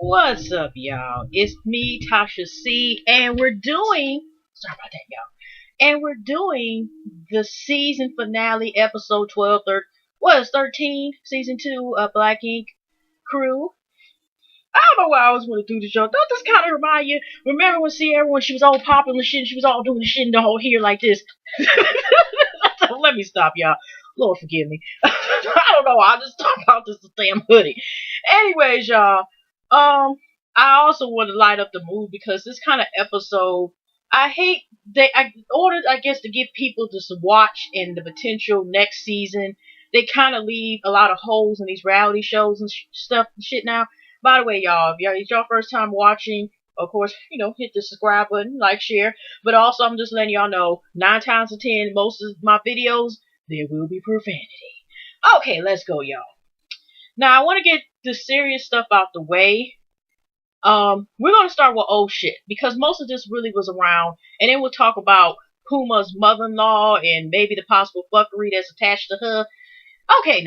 What's up, y'all? It's me, Tasha C, and sorry about that, y'all. And we're doing the season finale, episode 12, 13, season 2 of Black Ink Crew. I don't know why I always want to do the show. Don't this kind of remind you? Remember when Sierra, when she was all popular and shit, and she was all doing the shit in the whole hair like this? Let me stop, y'all. Lord forgive me. I don't know. I'll just talk about this damn hoodie. Anyways, y'all. I also want to light up the mood because this kind of episode, I hate in order, I guess, to get people to watch in the potential next season. They kind of leave a lot of holes in these reality shows and stuff and shit now. By the way, y'all, if it's your first time watching, of course, hit the subscribe button, like, share. But also, I'm just letting y'all know, 9 times out of 10, most of my videos, there will be profanity. Okay, let's go, y'all. Now, I want to get the serious stuff out the way. We're going to start with old shit, because most of this really was around, and then we'll talk about Puma's mother-in-law and maybe the possible fuckery that's attached to her. Okay,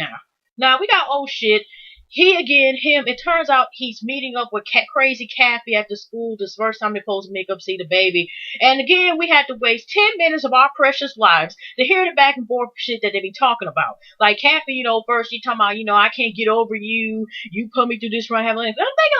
now we got old shit. It turns out he's meeting up with crazy Kathy after school this first time they're supposed to make up see the baby. And again, we had to waste 10 minutes of our precious lives to hear the back and forth shit that they be talking about. Like Kathy, first she talking about, I can't get over you, you put me through this run. I'm thinking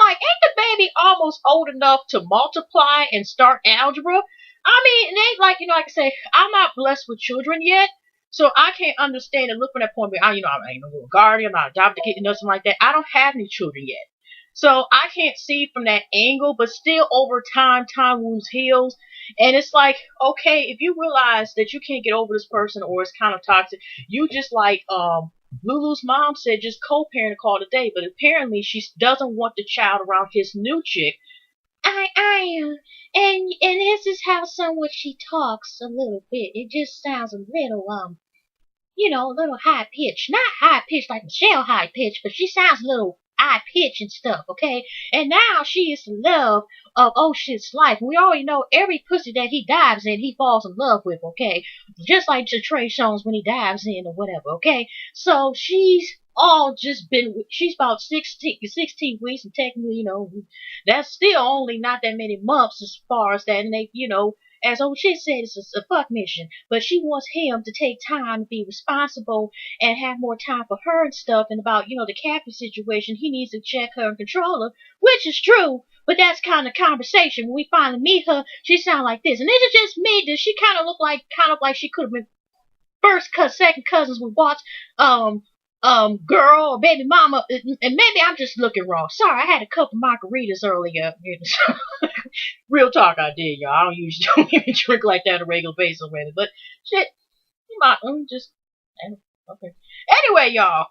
like, ain't the baby almost old enough to multiply and start algebra? I mean, it ain't like, like I say, I'm not blessed with children yet. So I can't understand and look from that point of view. I ain't no little guardian, I'm not adopted kid, nothing like that. I don't have any children yet. So I can't see from that angle, but still over time wounds heals. And it's like, okay, if you realize that you can't get over this person or it's kind of toxic, you just like Lulu's mom said, just co-parent and call it a day. But apparently she doesn't want the child around his new chick. And this is how somewhat she talks a little bit. It just sounds a little a little high pitched. Not high pitched like Michelle high pitched, but she sounds a little high pitched and stuff, okay? And now she is the love of oh shit's life. We already know every pussy that he dives in, he falls in love with, okay? Just like to Trey Songz when he dives in or whatever, okay? So she's she's about 16 weeks, and technically, that's still only not that many months as far as that, and they, as old shit said, it's a fuck mission. But she wants him to take time to be responsible and have more time for her and stuff. And about, the Kathy situation, he needs to check her and control her, which is true. But that's kind of conversation. When we finally meet her, she sound like this. And is it just me? Does she kind of like she could have been second cousins with Watts, girl or baby mama, and maybe I'm just looking wrong. Sorry, I had a couple margaritas earlier. Real talk, I did, y'all. I don't usually don't even drink like that on a regular basis already, but shit, you might just okay. Anyway, y'all,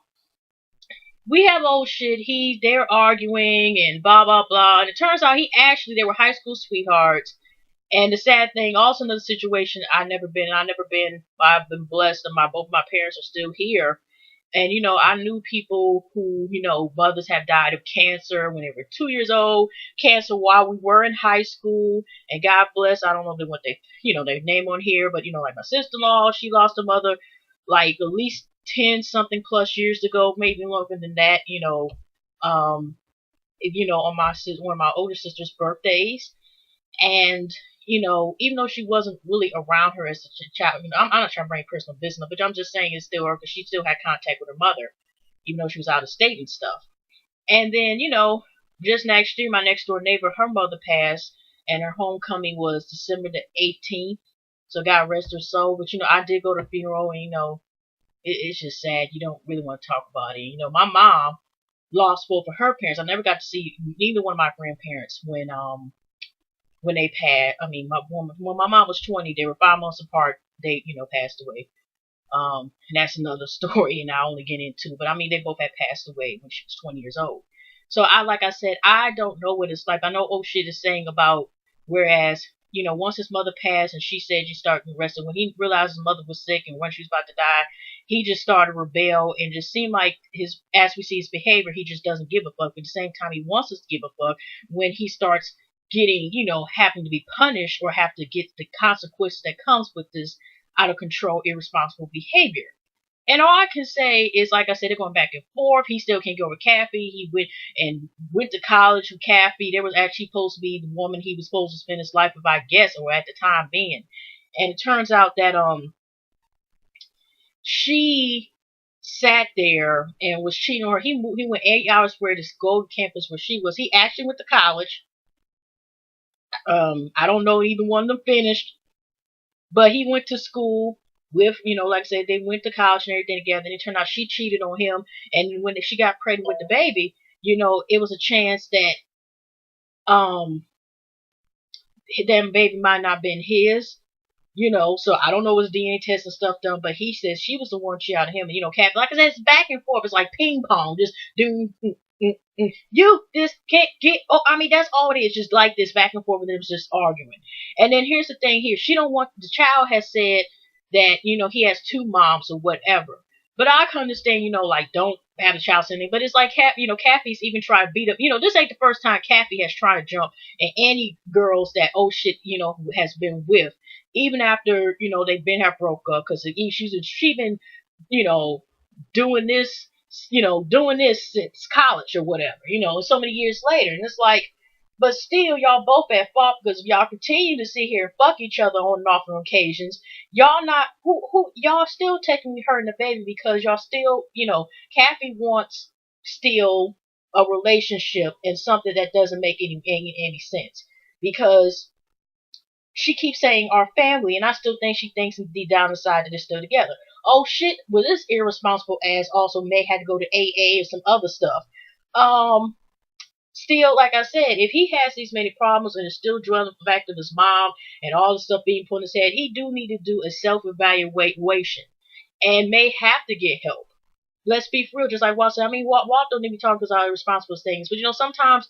we have old shit. They're arguing and blah blah blah, and it turns out they were high school sweethearts. And the sad thing, also another situation I've been blessed, and both my parents are still here. And, I knew people who, mothers have died of cancer when they were 2 years old, cancer while we were in high school. And God bless, I don't know what their name on here, but, like my sister-in-law, she lost a mother like at least 10 something plus years ago, maybe longer than that, on one of my older sister's birthdays. And, even though she wasn't really around her as a child, I'm not trying to bring personal business, but I'm just saying it's still her because she still had contact with her mother, even though she was out of state and stuff. And then, just next year, my next door neighbor, her mother passed, and her homecoming was December the 18th. So God rest her soul. But, I did go to the funeral, and, it's just sad. You don't really want to talk about it. My mom lost both of her parents. I never got to see neither one of my grandparents when they passed. I mean, when my mom was 20, they were 5 months apart. They, passed away. And that's another story, and I only get into. But I mean, they both had passed away when she was 20 years old. So like I said, I don't know what it's like. I know old shit is saying about whereas, once his mother passed and she said you start arresting. When he realized his mother was sick and when she was about to die, he just started to rebel and just seemed like as we see his behavior, he just doesn't give a fuck. But at the same time, he wants us to give a fuck when he starts getting, having to be punished or have to get the consequences that comes with this out of control, irresponsible behavior. And all I can say is, like I said, they're going back and forth. He still can't get over Kathy. He went to college with Kathy. There was actually supposed to be the woman he was supposed to spend his life with, I guess, or at the time being. And it turns out that she sat there and was cheating on her. He went 8 hours for this gold campus where she was. He actually went to college. I don't know either one of them finished, but he went to school with, like I said, they went to college and everything together. And it turned out she cheated on him. And when she got pregnant with the baby, it was a chance that that baby might not have been his. So I don't know what's DNA test and stuff done, but he says she was the one she out of him. And Cat, like I said, it's back and forth. It's like ping pong, just doing. You just can't get. Oh, I mean, that's all it is. Just like this back and forth, and it was just arguing. And then here's the thing: here, she don't want the child has said that he has two moms or whatever. But I can understand, like don't have a child sending. But it's like Kathy's even tried to beat up. This ain't the first time Kathy has tried to jump at any girls that who has been with, even after they've been have broke up, because she been you know doing this doing this since college or whatever, so many years later. And it's like, but still, y'all both at fault because if y'all continue to sit here and fuck each other on and off on occasions, y'all not who y'all still technically hurting the baby because y'all still, Kathy wants still a relationship and something that doesn't make any sense because she keeps saying our family, and I still think she thinks deep down inside that they're still together. Oh shit, well this irresponsible ass also may have to go to AA or some other stuff. Still, like I said, if he has these many problems and is still dwelling the fact of his mom and all the stuff being put in his head, he do need to do a self-evaluation and may have to get help. Let's be real, just like Walt said. I mean, Walt don't need to be talking because all irresponsible things, but sometimes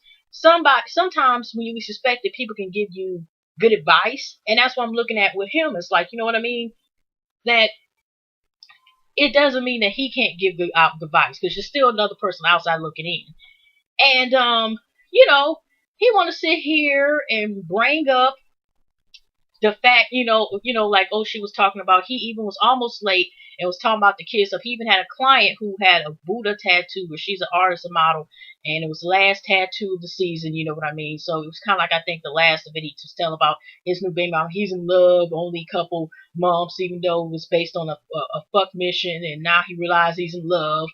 when you suspect that people can give you good advice, and that's what I'm looking at with him. It's like, you know what I mean? That it doesn't mean that he can't give good advice because there's still another person outside looking in. And he want to sit here and bring up the fact, like she was talking about. He even was almost late and was talking about the kids. So he even had a client who had a Buddha tattoo, where she's an artist, a model, and it was the last tattoo of the season. You know what I mean? So it was kind of like, I think the last of it. He just tell about his new baby mom. He's in love, only couple months, even though it was based on a fuck mission, and now he realized he's in love.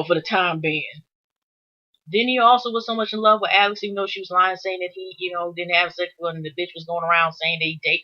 For the time being. Then he also was so much in love with Alex, even though she was lying, saying that he, didn't have sex with her, and the bitch was going around saying they date.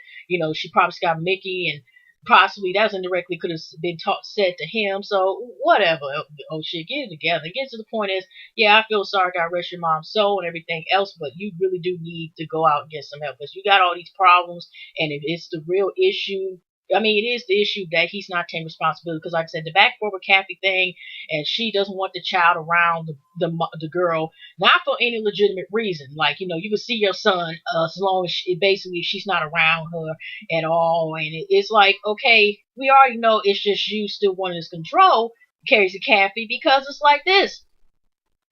She probably got Mickey, and possibly that was indirectly could have been said to him. So whatever. Oh shit, get it together. Get to the point is, yeah, I feel sorry, God rest your mom's soul and everything else, but you really do need to go out and get some help because you got all these problems, and if it's the real issue. I mean, it is the issue that he's not taking responsibility because, like I said, the back forward Kathy thing, and she doesn't want the child around the girl, not for any legitimate reason. Like, you can see your son as long as basically she's not around her at all, and it's like, okay, we already know it's just you still wanting this control, Casey Kathy, because it's like this.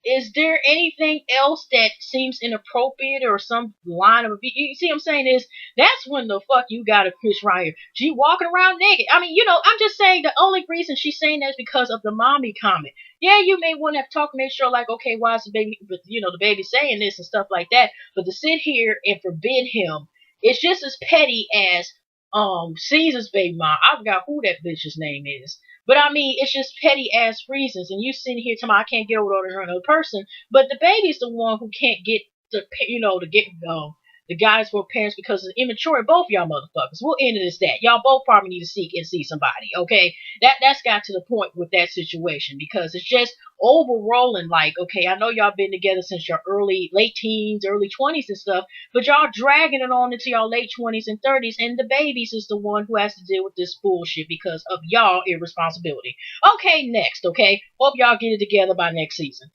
Is there anything else that seems inappropriate or some line of you see what I'm saying is that's when the fuck you gotta push right here. She walking around naked. I mean, I'm just saying the only reason she's saying that is because of the mommy comment. Yeah, you may want to have talked, make sure like, okay, why is the baby, the baby saying this and stuff like that. But to sit here and forbid him, it's just as petty as Caesar's baby mom. I forgot who that bitch's name is. But I mean, it's just petty ass reasons, and you sitting here telling me I can't get over another person, but the baby's the one who can't get the guys who are parents because of immature. Both y'all motherfuckers. We'll end it as that. Y'all both probably need to seek and see somebody. Okay, that's got to the point with that situation because it's just overrolling. Like, okay, I know y'all been together since your late teens, early 20s and stuff, but y'all dragging it on into y'all late 20s and 30s, and the babies is the one who has to deal with this bullshit because of y'all irresponsibility. Okay, next. Okay, hope y'all get it together by next season.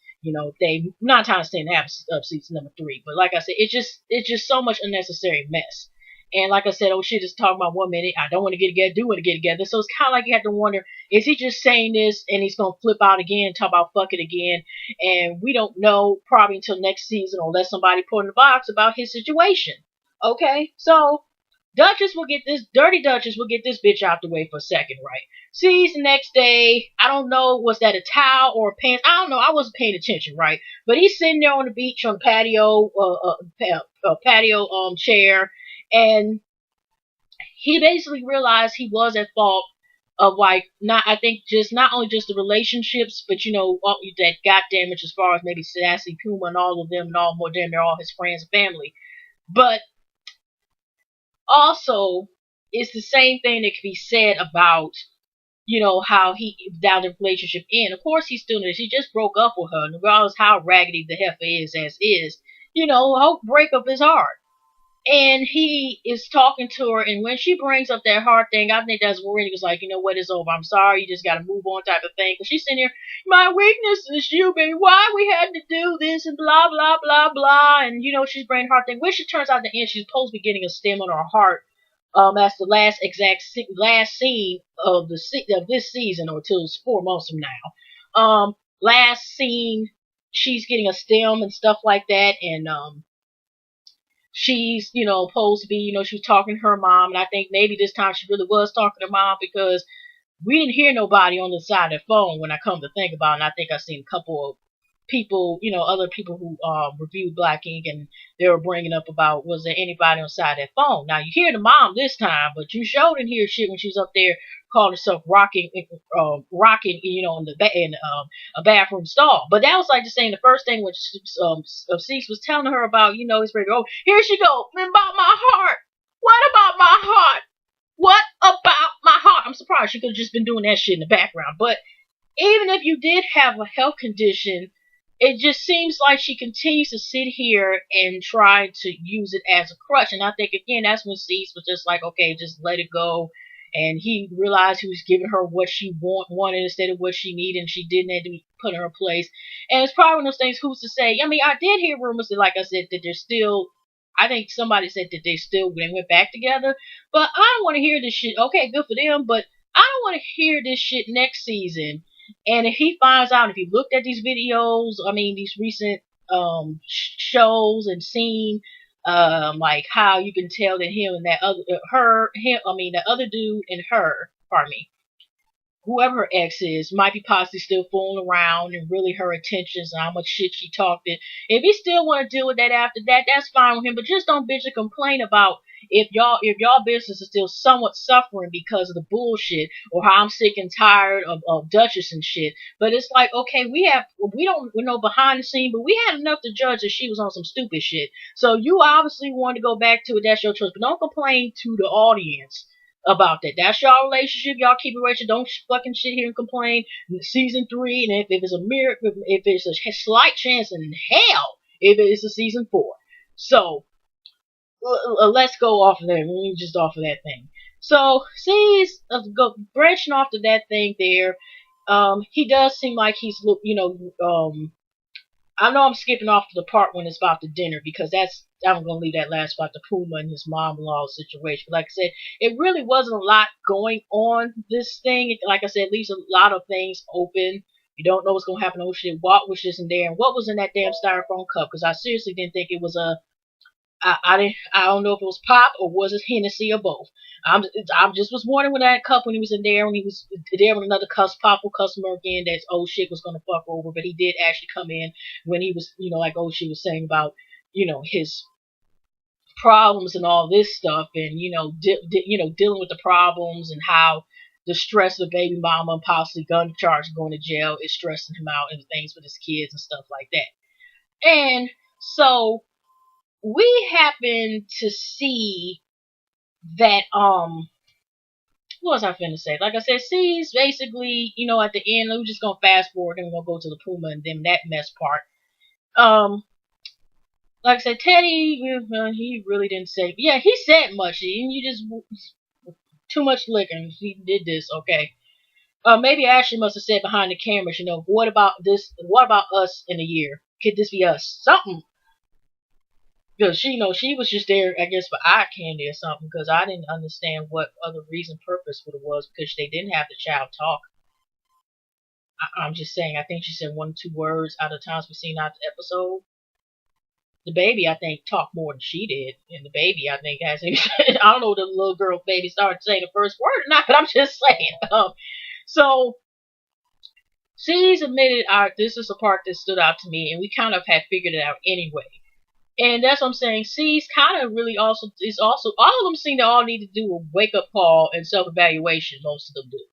They not trying to stay in up season number 3, but like I said, it's just so much unnecessary mess. And like I said, oh shit, just talking about 1 minute. I don't want to get together, do want to get together. So it's kind of like you have to wonder, is he just saying this and he's going to flip out again and talk about fuck it again? And we don't know probably until next season unless somebody put in the box about his situation. Okay, so Duchess will get this, dirty Duchess will get this bitch out the way for a second, right? Sees the next day, I don't know, was that a towel or a pants? I don't know, I wasn't paying attention, right? But he's sitting there on the beach on the patio, patio chair, and he basically realized he was at fault of like not I think just not only just the relationships, but all that got damaged as far as maybe Sassy Puma and all of them and all more damn they're all his friends and family. But also it's the same thing that could be said about how he down the relationship end. Of course he's still in this. He just broke up with her, and regardless how raggedy the heifer is as is, hope breakup is hard. And he is talking to her, and when she brings up that heart thing, I think that's where he was like, you know what, it's over. I'm sorry, you just got to move on, type of thing. Because she's sitting here, my weakness is you, baby. Why we had to do this and blah blah blah blah. And she's bringing heart thing, which it turns out at the end she's supposed to be getting a stem on her heart. That's the last scene of this season, or till it's 4 months from now. Last scene, she's getting a stem and stuff like that, and she's, supposed to be, she was talking to her mom, and I think maybe this time she really was talking to her mom because we didn't hear nobody on the side of the phone when I come to think about it. And I think I've seen a couple of people, other people who reviewed Black Ink, and they were bringing up about was there anybody on the side of that phone. Now you hear the mom this time, but you sure didn't hear shit when she was up there calling herself rocking, in a bathroom stall. But that was like just saying the first thing when Cease was telling her about, his baby. Oh, here she go, about my heart. What about my heart? What about my heart? I'm surprised she could have just been doing that shit in the background. But even if you did have a health condition, it just seems like she continues to sit here and try to use it as a crutch. And I think, again, that's when Cease was just like, okay, just let it go. And he realized he was giving her what she wanted instead of what she needed, and she didn't have to put in her place. And it's probably one of those things, who's to say? I mean, I did hear rumors that, like I said, that they're still, I think somebody said that they went back together. But I don't want to hear this shit. Okay, good for them, but I don't want to hear this shit next season. And if he finds out, if he looked at these videos, I mean, these recent shows and seen, like how you can tell that him and that other, the other dude and her, pardon me, whoever her ex is, might be possibly still fooling around, and really her intentions and how much shit she talked. And if he still want to deal with that after that, that's fine with him. But just don't bitch and complain about if y'all business is still somewhat suffering because of the bullshit, or how I'm sick and tired of Duchess and shit. But it's like, okay, we know behind the scene, but we had enough to judge that she was on some stupid shit. So you obviously want to go back to it. That's your choice. But don't complain to the audience about that. That's your relationship. Y'all keep it relationship. Don't fucking sit here and complain. Season 3, and if it's a miracle, if it's a slight chance in hell, if it's a season 4. So let's go off of that. We just off of that thing. So sees go branching off to that thing there. He does seem like he's I know I'm skipping off to the part when it's about the dinner, because I'm gonna leave that last about the Puma and his mom-in-law situation. But like I said, it really wasn't a lot going on this thing. Like I said, it leaves a lot of things open. You don't know what's gonna happen. Oh shit, what was just in there, and what was in that damn styrofoam cup? Because I seriously didn't think it was I don't know if it was pop or was it Hennessy or both. I just was wondering when that cup, when he was in there, when he was there with another powerful customer again, that old shit was gonna fuck over. But he did actually come in when he was, like old shit was saying about, his problems and all this stuff, and dealing with the problems, and how the stress of baby mama and possibly gun charge going to jail is stressing him out, and things with his kids and stuff like that. And so we happen to see that what was I finna say? Like I said, C's basically, at the end, we're just gonna fast forward and we're gonna go to the Puma and then that mess part. Like I said, Teddy, he really didn't say, yeah, he said much, and you just too much licking. He did this, okay. Maybe Ashley must have said behind the cameras, what about this? What about us in a year? Could this be us? Something. Because she was just there, I guess, for eye candy or something. Because I didn't understand what other reason, purpose would it was. Because they didn't have the child talk. I'm just saying. I think she said 1 or 2 words out of times we've seen out the episode. The baby, I think, talked more than she did, and the baby, I think, has. I don't know if the little girl baby started saying the first word or not, but I'm just saying. So she's admitted, this is the part that stood out to me, and we kind of had figured it out anyway. And that's what I'm saying. C's kind of really also is also all of them seem to all need to do a wake up call and self evaluation. Most of them do.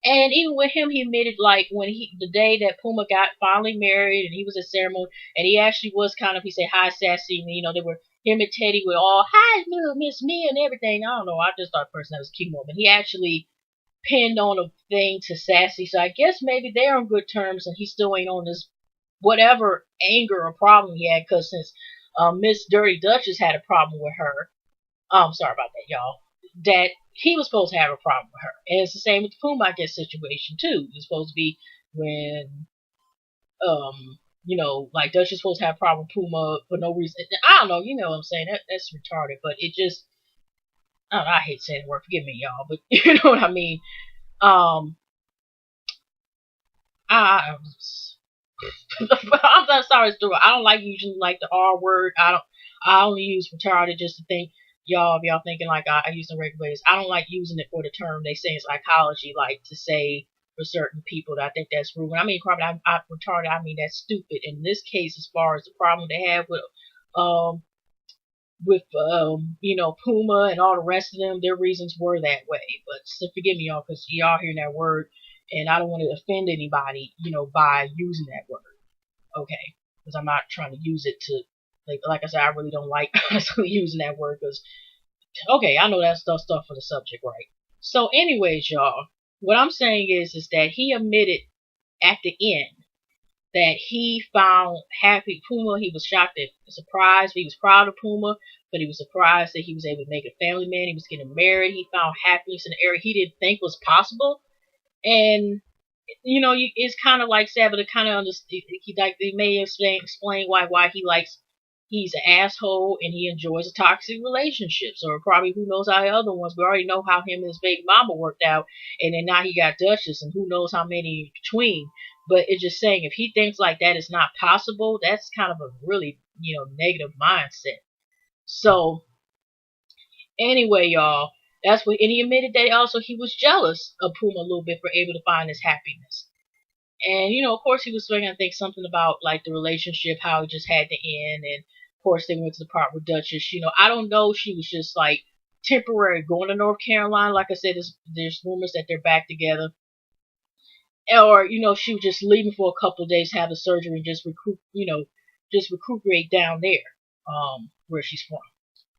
And even with him, he admitted like when the day that Puma got finally married and he was at ceremony and he actually was kind of he said hi sassy and they were him and Teddy were all hi little Miss Me and everything. I don't know. I just thought personally that was cute moment. He actually pinned on a thing to Sassy, so I guess maybe they're on good terms and he still ain't on this whatever anger or problem he had because since Miss Dirty Duchess had a problem with her. Sorry about that, y'all. That he was supposed to have a problem with her. And it's the same with the Puma, I guess, situation, too. It's supposed to be when, like Duchess supposed to have a problem with Puma for no reason. I don't know, you know what I'm saying? That's retarded, but it just, I don't know, I hate saying the word, forgive me, y'all, but you know what I mean? I I'm not sorry, Stuart. I don't like using like the R word. I only use retarded just to think y'all if y'all thinking like I use the regular ways. I don't like using it for the term they say in psychology, like to say for certain people that I think that's rude. When I mean probably I retarded, I mean that's stupid. In this case, as far as the problem they have um Puma and all the rest of them, their reasons were that way. But so forgive me, y'all, because y'all hearing that word, and I don't want to offend anybody, by using that word. Okay, because I'm not trying to use it to, like I said, I really don't like using that word because, okay, I know that's stuff for the subject, right? So, anyways, y'all, what I'm saying is that he admitted at the end that he found happy Puma. He was shocked and surprised. He was proud of Puma, but he was surprised that he was able to make a family man. He was getting married. He found happiness in an area he didn't think was possible. And it's kind of like sad, but it kind of understand. He like they may explain why he's an asshole and he enjoys a toxic relationships, or probably who knows how the other ones. We already know how him and his baby mama worked out, and then now he got Duchess, and who knows how many in between. But it's just saying if he thinks like that is not possible, that's kind of a really negative mindset. So anyway, y'all. That's what, and he admitted that also he was jealous of Puma a little bit for able to find his happiness. And of course, he was saying I think something about like the relationship, how it just had to end, and of course they went to the part with Duchess. I don't know, she was just like temporary going to North Carolina. Like I said, there's rumors that they're back together, or she was just leaving for a couple of days, have the surgery, and just recuperate down there, where she's from,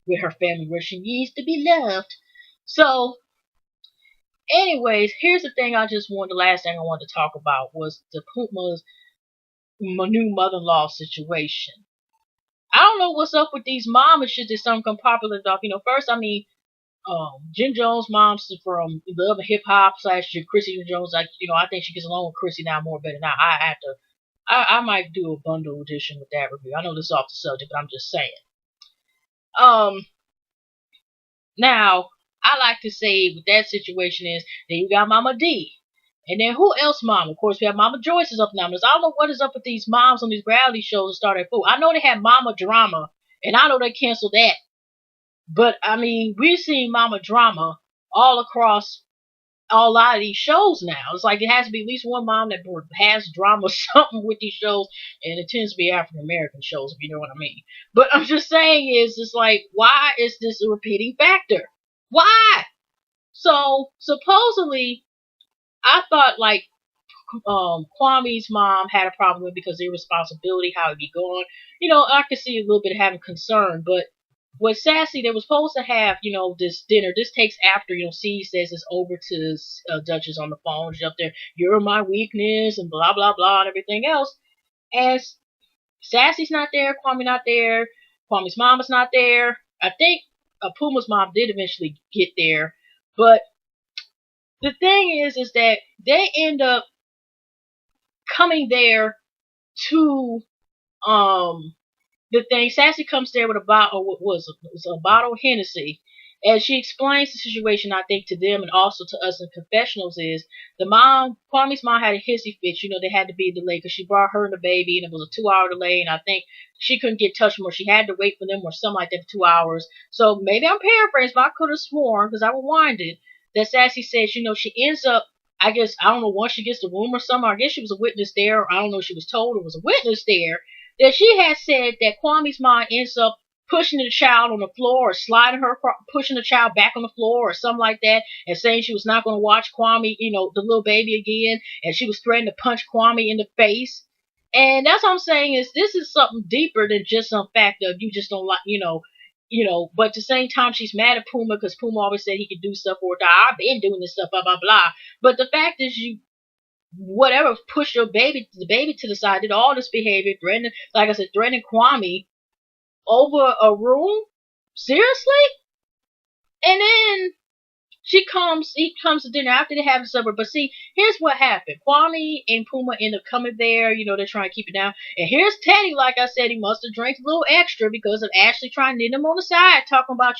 with her family, where she needs to be loved. So, anyways, here's the thing the last thing I wanted to talk about was the Puma's new mother-in-law situation. I don't know what's up with these mom and shit that some come popular stuff. First, I mean, Jim Jones' mom's from Love and Hip Hop / Chrissy Jim Jones. I think she gets along with Chrissy now more better now. I have to, I might do a bundle edition with that review. I know this is off the subject, but I'm just saying. Now, I like to say with that situation is then you got Mama D. And then who else mom? Of course, we have Mama Joyce is up now. I don't know what is up with these moms on these reality shows that start at food. I know they had Mama Drama, and I know they canceled that. But, I mean, we've seen Mama Drama all across a lot of these shows now. It's like it has to be at least one mom that has drama or something with these shows, and it tends to be African American shows, if you know what I mean. But I'm just saying it's like, why is this a repeating factor? Why? So supposedly, I thought like Kwame's mom had a problem with because of irresponsibility, how it'd be going. I could see a little bit of having concern, but with Sassy, they were supposed to have, this dinner. This takes after, C says it's over to Duchess on the phone. She's up there, you're my weakness, and blah, blah, blah, and everything else. And Sassy's not there, Kwame not there, Kwame's mom is not there. I think Puma's mom did eventually get there, but the thing is that they end up coming there to the thing. Sassy comes there with a bottle. What was it? It was a bottle of Hennessy, And she explains the situation, I think, to them and also to us in confessionals is the mom, Kwame's mom had a hissy fit. They had to be delayed because she brought her and the baby and it was a 2 hour delay. And I think she couldn't get touched more. She had to wait for them or something like that for 2 hours. So maybe I'm paraphrasing, but I could have sworn because I rewinded that Sassy says, she ends up, I guess, I don't know, once she gets the room or something, I guess she was a witness there, or I don't know if she was told or was a witness there, that she had said that Kwame's mom ends up pushing the child on the floor or sliding her, pushing the child back on the floor or something like that, and saying she was not going to watch Kwame, the little baby again, and she was threatening to punch Kwame in the face. And that's what I'm saying is this is something deeper than just some fact of you just don't like, but at the same time, she's mad at Puma because Puma always said he could do stuff for her. I've been doing this stuff, blah, blah, blah. But the fact is, whatever, push the baby to the side, did all this behavior, threatening, like I said, threatening Kwame over a room? Seriously? And then he comes to dinner after they have the supper. But see, here's what happened. Kwame and Puma end up coming there. They're trying to keep it down. And here's Teddy, like I said, he must have drank a little extra because of Ashley trying to hit him on the side, talking about,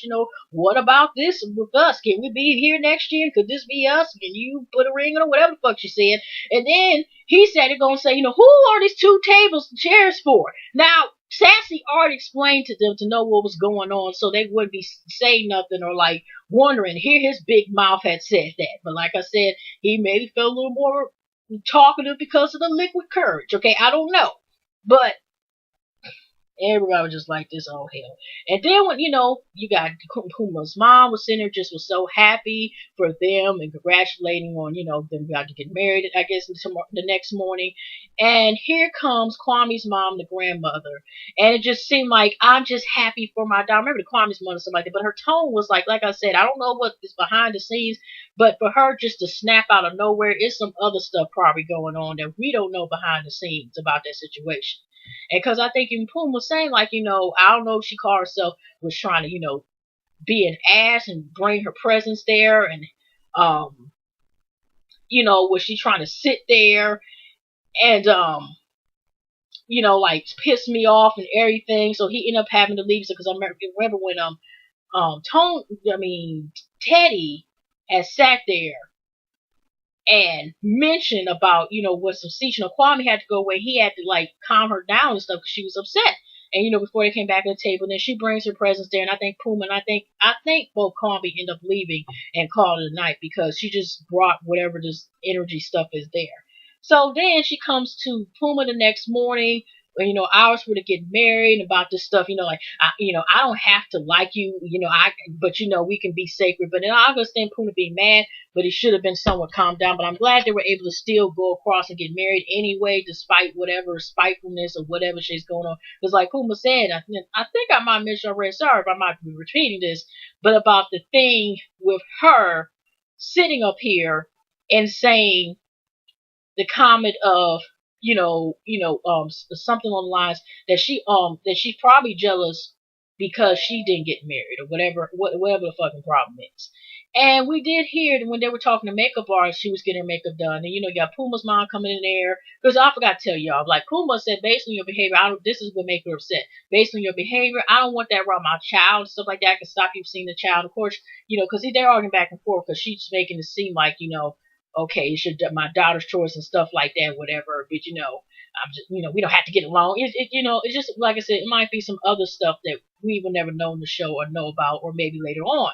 what about this with us? Can we be here next year? Could this be us? Can you put a ring on it? Whatever the fuck she said. And then he said they're going to say, who are these two tables and chairs for? Now, Sassy already explained to them to know what was going on so they wouldn't be saying nothing or like wondering. Here his big mouth had said that. But like I said, he maybe felt a little more talkative because of the liquid courage. Okay, I don't know. But everybody was just like this, oh hell. And then when, you got Puma's mom was sitting there, just was so happy for them and congratulating on, them about to get married, I guess, the next morning. And here comes Kwame's mom, the grandmother. And it just seemed like, I'm just happy for my daughter. I remember the Kwame's mother, something like that. But her tone was like I said, I don't know what is behind the scenes, but for her just to snap out of nowhere, it's some other stuff probably going on that we don't know behind the scenes about that situation. And because I think even Puma was saying, like, I don't know if she called herself, was trying to, be an ass and bring her presence there. And, was she trying to sit there and, like piss me off and everything. So he ended up having to leave. Because I remember when, Teddy had sat there and mentioned about, what some seats. Kwame had to go away. He had to like calm her down and stuff because she was upset. And before they came back to the table, then she brings her presence there, and I think Puma and I think both Kwame end up leaving and calling it a night because she just brought whatever this energy stuff is there. So then she comes to Puma the next morning. Hours were to get married and about this stuff, I don't have to like you, but we can be sacred. But then I understand Puna being mad, but he should have been somewhat calmed down. But I'm glad they were able to still go across and get married anyway, despite whatever spitefulness or whatever shit's going on. Because like Puma said, I think I might mention already, sorry if I might be repeating this, but about the thing with her sitting up here and saying the comment of something on the lines that she's probably jealous because she didn't get married or whatever the fucking problem is. And we did hear that when they were talking to makeup artists, she was getting her makeup done. And you got Puma's mom coming in there because I forgot to tell y'all, like Puma said, based on your behavior, this is what make her upset. Based on your behavior, I don't want that around my child and stuff like that. I can stop you from seeing the child, of course, because they're arguing back and forth because she's making it seem like okay, it's my daughter's choice and stuff like that, whatever. But I'm just, we don't have to get along. It's just like I said, it might be some other stuff that we will never know in the show or know about, or maybe later on.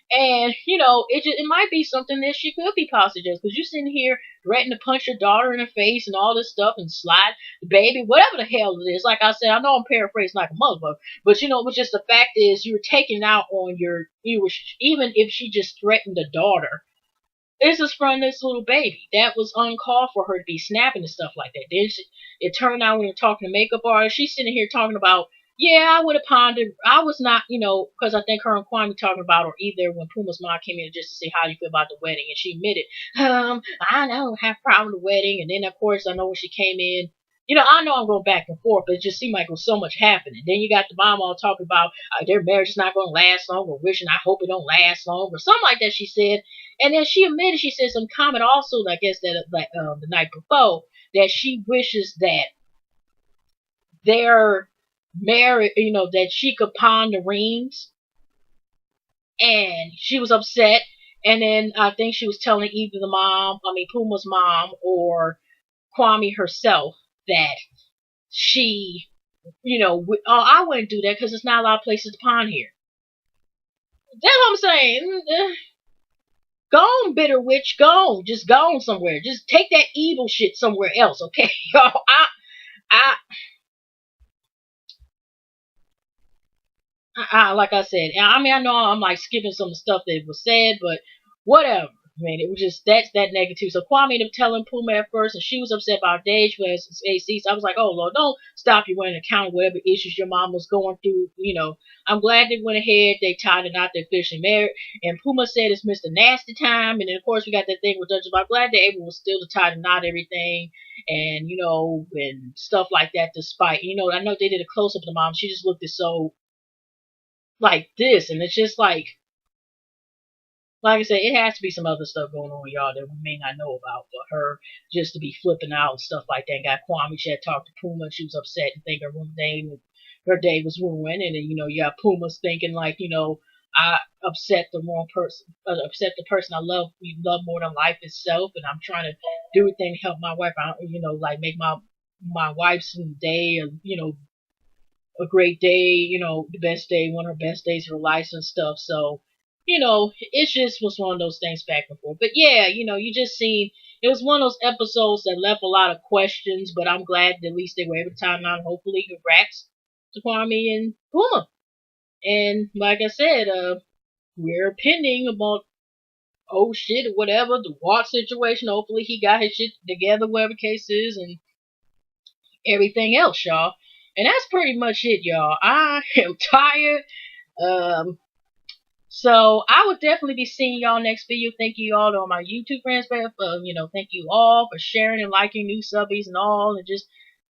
And it might be something that she could be possibly just because you're sitting here threatening to punch your daughter in the face and all this stuff and slide the baby, whatever the hell it is. Like I said, I know I'm paraphrasing like a motherfucker, but but just the fact is you're taking out on even if she just threatened the daughter. This is from this little baby. That was uncalled for her to be snapping and stuff like that. Then it turned out when you're talking to makeup artists, she's sitting here talking about, yeah, I would have pondered. I was not, because I think her and Kwame talking about, or either when Puma's mom came in just to see how you feel about the wedding, and she admitted, I don't have a problem with the wedding. And then of course I know when she came in, I know I'm going back and forth, but it just seemed like there was so much happening. Then you got the mom all talking about their marriage is not going to last long, or wishing I hope it don't last long, or something like that. She said. And then she admitted, she said some comment also, I guess, that the night before, that she wishes that their marriage, that she could pawn the rings and she was upset. And then I think she was telling either Puma's mom or Kwame herself that she, oh, I wouldn't do that because there's not a lot of places to pawn here. That's what I'm saying. Go on, bitter witch. Go on. Just go on somewhere. Just take that evil shit somewhere else, okay? I, like I said, I mean, I know I'm like skipping some of the stuff that was said, but whatever. I mean, it was just that's that negative. So Kwame ended up telling Puma at first, and she was upset about Dage versus AC. So I was like, oh Lord, don't stop you when account of whatever issues your mom was going through. I'm glad they went ahead. They tied it out. They're officially married. And Puma said it's Mr. Nasty time. And then of course we got that thing with Dutch. But I'm glad they're able still to tie the knot everything, and and stuff like that. Despite I know they did a close up of the mom. She just looked at so like this, and it's just like I said, it has to be some other stuff going on, y'all, that we may not know about. For her just to be flipping out and stuff like that. Got Kwame, she had talked to Puma, and she was upset and think her day was ruined. And then you got Puma's thinking like, I upset the wrong person, upset the person I love. We love more than life itself, and I'm trying to do everything to help my wife out. Like make my wife's day, a great day, the best day, one of her best days of her life and stuff. So, it just was one of those things back and forth. But yeah, you just seen it was one of those episodes that left a lot of questions, but I'm glad that at least they were able to time out. Hopefully, congrats to Kwame and Puma. And like I said, we're pending about oh shit or whatever the Walt situation. Hopefully, he got his shit together, whatever case is, and everything else, y'all. And that's pretty much it, y'all. I am tired. Um, so I will definitely be seeing y'all next video. Thank you all on my YouTube friends, thank you all for sharing and liking new subbies and all, and just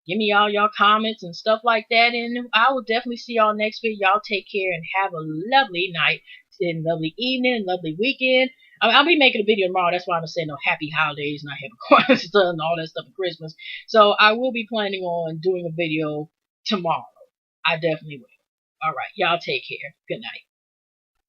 give me all y'all comments and stuff like that. And I will definitely see y'all next video. Y'all take care and have a lovely night, and lovely evening, and lovely weekend. I'll be making a video tomorrow. That's why I'm saying no happy holidays and I have Kwanzaa and all that stuff for Christmas. So I will be planning on doing a video tomorrow. I definitely will. All right. Y'all take care. Good night.